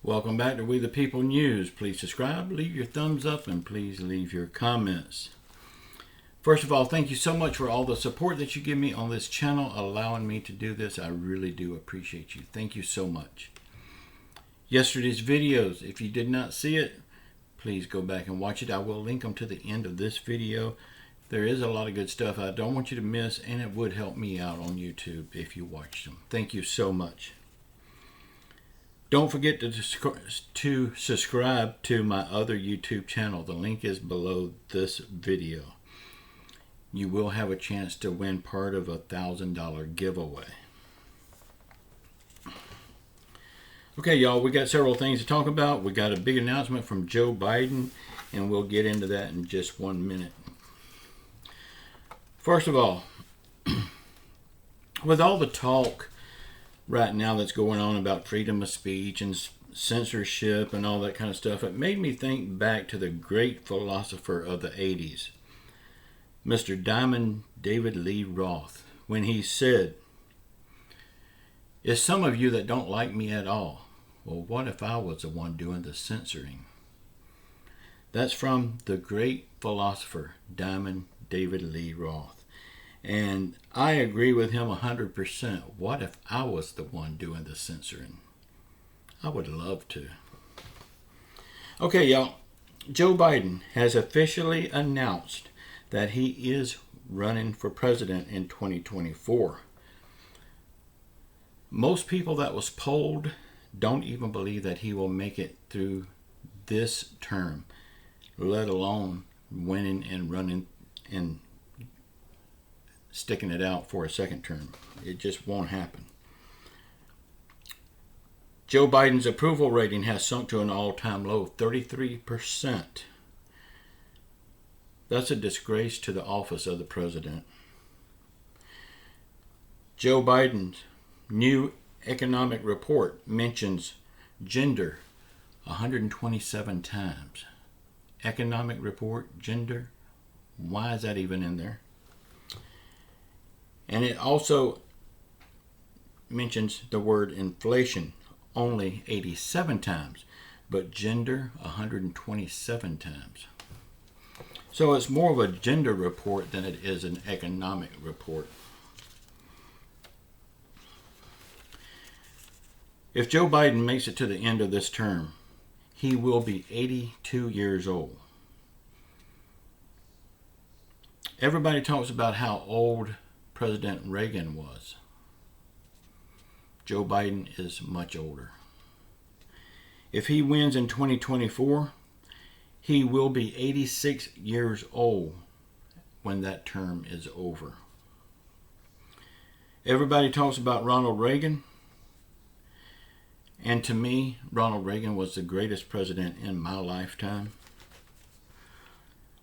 Welcome back to We the People News. Please subscribe, leave your thumbs up, and please leave your comments. First of all, thank you so much for all the support that you give me on this channel, allowing me to do this. I really do appreciate you. Thank you so much. Yesterday's videos, if you did not see it, please go back and watch it. I will link them to the end of this video. There is a lot of good stuff I don't want you to miss, and it would help me out on YouTube if you watched them. Thank you so much. Don't forget to subscribe to my other YouTube channel. The link is below this video. You will have a chance to win part of a $1,000 giveaway. Okay, y'all, we got several things to talk about. We got a big announcement from Joe Biden, and we'll get into that in just 1 minute. First of all, with all the talk right now that's going on about freedom of speech and censorship and all that kind of stuff, it made me think back to the great philosopher of the 80s, Mr. Diamond David Lee Roth, when he said, "It's some of you that don't like me at all. Well, what if I was the one doing the censoring?" That's from the great philosopher Diamond David Lee Roth. And I agree with him 100%. What if I was the one doing the censoring? I would love to. Okay, y'all. Joe Biden has officially announced that he is running for president in 2024. Most people that was polled don't even believe that he will make it through this term, let alone winning and running and sticking it out for a second term. It just won't happen. Joe Biden's approval rating has sunk to an all-time low, 33%. That's a disgrace to the office of the president. Joe Biden's new economic report mentions gender 127 times. Economic report, gender, why is that even in there? And it also mentions the word inflation only 87 times, but gender 127 times. So it's more of a gender report than it is an economic report. If Joe Biden makes it to the end of this term, he will be 82 years old. Everybody talks about how old President Reagan was. Joe Biden is much older. If he wins in 2024, he will be 86 years old when that term is over. Everybody talks about Ronald Reagan, and to me, Ronald Reagan was the greatest president in my lifetime.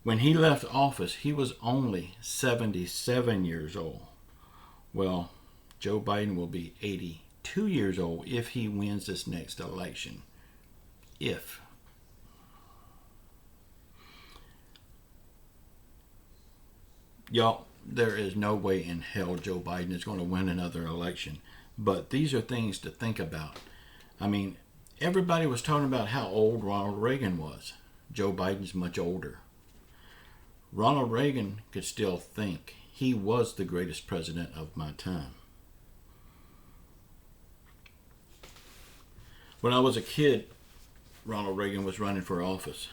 When he left office, he was only 77 years old. Well, Joe Biden will be 82 years old if he wins this next election. If. Y'all, there is no way in hell Joe Biden is going to win another election. But these are things to think about. I mean, everybody was talking about how old Ronald Reagan was. Joe Biden's much older. Ronald Reagan could still think. He was the greatest president of my time. When I was a kid, Ronald Reagan was running for office.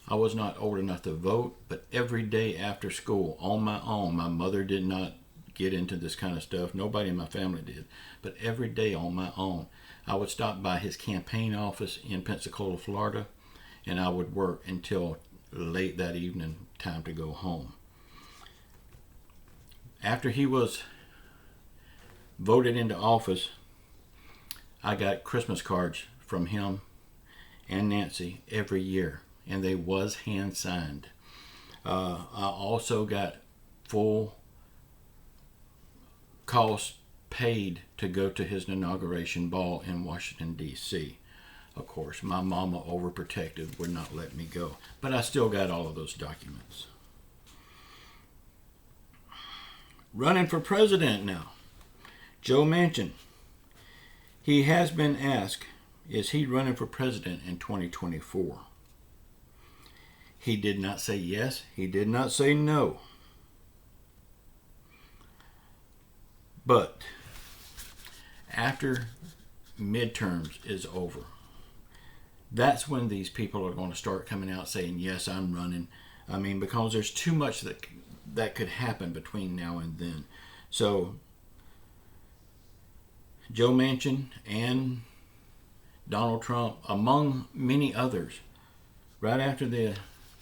I was not old enough to vote, but every day after school, on my own, my mother did not get into this kind of stuff. Nobody in my family did. But every day on my own, I would stop by his campaign office in Pensacola, Florida, and I would work until late that evening, time to go home. After he was voted into office, I got Christmas cards from him and Nancy every year, and they was hand signed. I also got full cost paid to go to his inauguration ball in Washington, D.C. Of course, my mama, overprotective, would not let me go. But I still got all of those documents. Running for president now. Joe Manchin. He has been asked is he running for president in 2024? He did not say yes. He did not say no. But after midterms is over, that's when these people are going to start coming out saying, yes, I'm running. I mean, because there's too much that could happen between now and then. So Joe Manchin and Donald Trump, among many others, right after the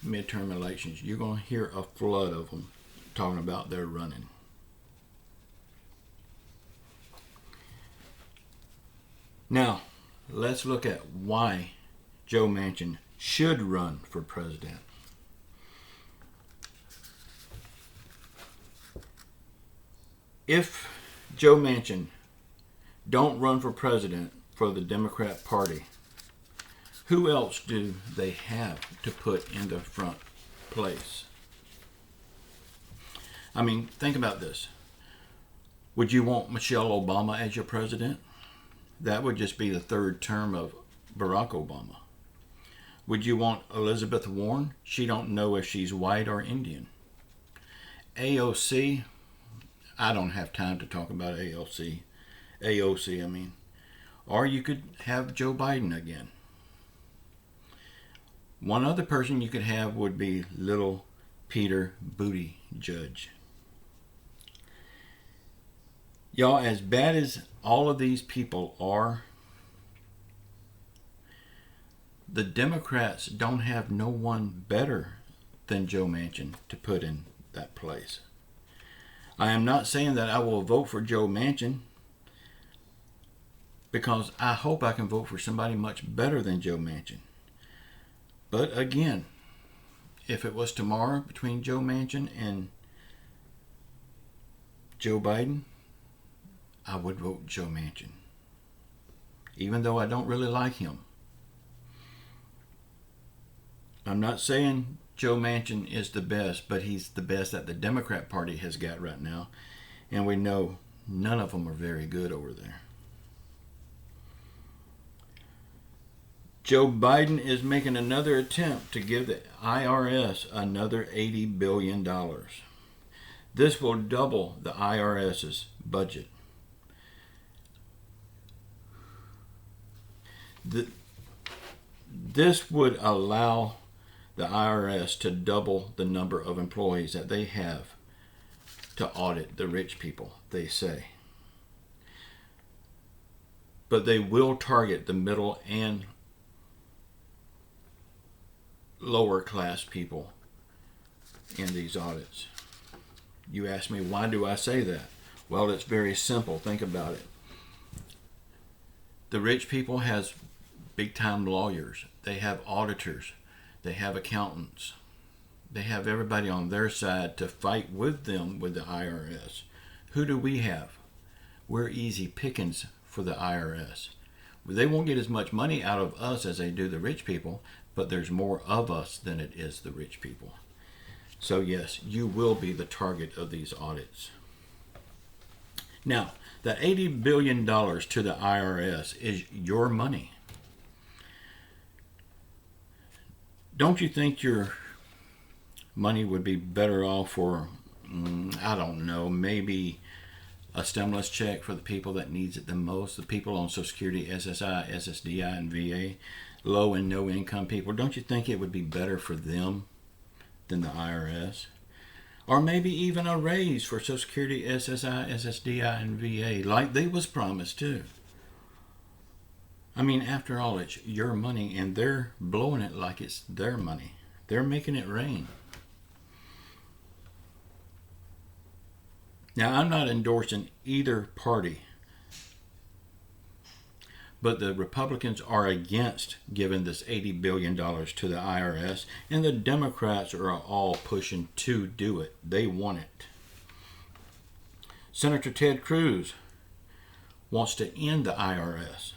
midterm elections, you're going to hear a flood of them talking about their running. Now, let's look at why Joe Manchin should run for president. If Joe Manchin don't run for president for the Democrat Party, who else do they have to put in the front place? I mean, think about this. Would you want Michelle Obama as your president? That would just be the third term of Barack Obama. Would you want Elizabeth Warren? She don't know if she's white or Indian. AOC, I don't have time to talk about AOC, I mean. Or you could have Joe Biden again. One other person you could have would be little Peter Buttigieg. Y'all, as bad as all of these people are, the Democrats don't have no one better than Joe Manchin to put in that place. I am not saying that I will vote for Joe Manchin, because I hope I can vote for somebody much better than Joe Manchin. But again, if it was tomorrow between Joe Manchin and Joe Biden, I would vote Joe Manchin, even though I don't really like him. I'm not saying Joe Manchin is the best, but he's the best that the Democrat Party has got right now, and we know none of them are very good over there. Joe Biden is making another attempt to give the IRS another $80 billion. This will double the IRS's budget. This would allow the IRS to double the number of employees that they have to audit the rich people, they say. But they will target the middle and lower class people in these audits. You ask me, why do I say that? Well, it's very simple. Think about it. The rich people has big time lawyers. They have auditors. They have accountants. They have everybody on their side to fight with them with the IRS. Who do we have? We're easy pickings for the IRS. They won't get as much money out of us as they do the rich people, but there's more of us than it is the rich people. So yes, you will be the target of these audits. Now, the $80 billion to the IRS is your money. Don't you think your money would be better off for, I don't know, maybe a stimulus check for the people that needs it the most, the people on Social Security, SSI, SSDI, and VA, low and no income people? Don't you think it would be better for them than the IRS? Or maybe even a raise for Social Security, SSI, SSDI, and VA, like they was promised too. I mean, after all, it's your money, and they're blowing it like it's their money. They're making it rain. Now, I'm not endorsing either party, but the Republicans are against giving this $80 billion to the IRS, and the Democrats are all pushing to do it. They want it. Senator Ted Cruz wants to end the IRS.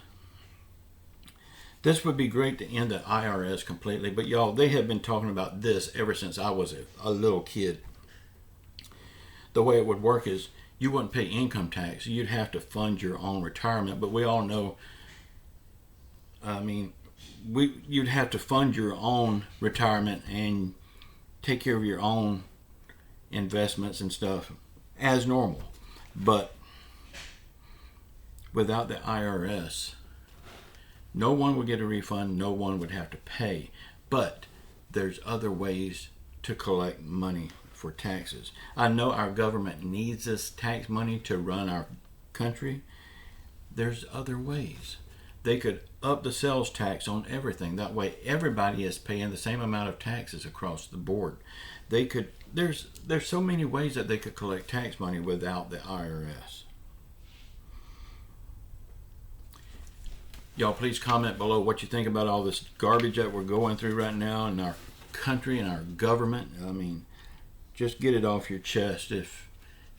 This would be great to end the IRS completely, but y'all, they have been talking about this ever since I was a little kid. The way it would work is you wouldn't pay income tax. You'd have to fund your own retirement, but we all know I mean, you'd have to fund your own retirement and take care of your own investments and stuff as normal. But without the IRS, no one would get a refund, no one would have to pay. But there's other ways to collect money for taxes. I know our government needs this tax money to run our country. There's other ways. They could up the sales tax on everything. That way everybody is paying the same amount of taxes across the board. There's so many ways that they could collect tax money without the IRS. Y'all please comment below what you think about all this garbage that we're going through right now in our country and our government. I mean, just get it off your chest. If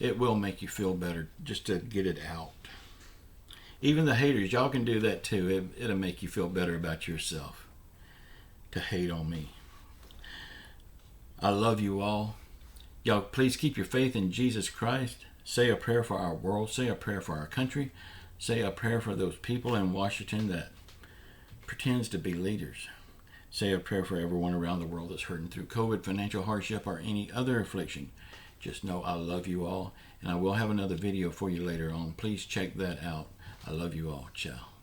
it will make you feel better just to get it out. Even the haters, y'all can do that too. It'll make you feel better about yourself to hate on me. I love you all. Y'all please keep your faith in Jesus Christ. Say a prayer for our world. Say a prayer for our country. Say a prayer for those people in Washington that pretends to be leaders. Say a prayer for everyone around the world that's hurting through COVID, financial hardship, or any other affliction. Just know I love you all, and I will have another video for you later on. Please check that out. I love you all. Ciao.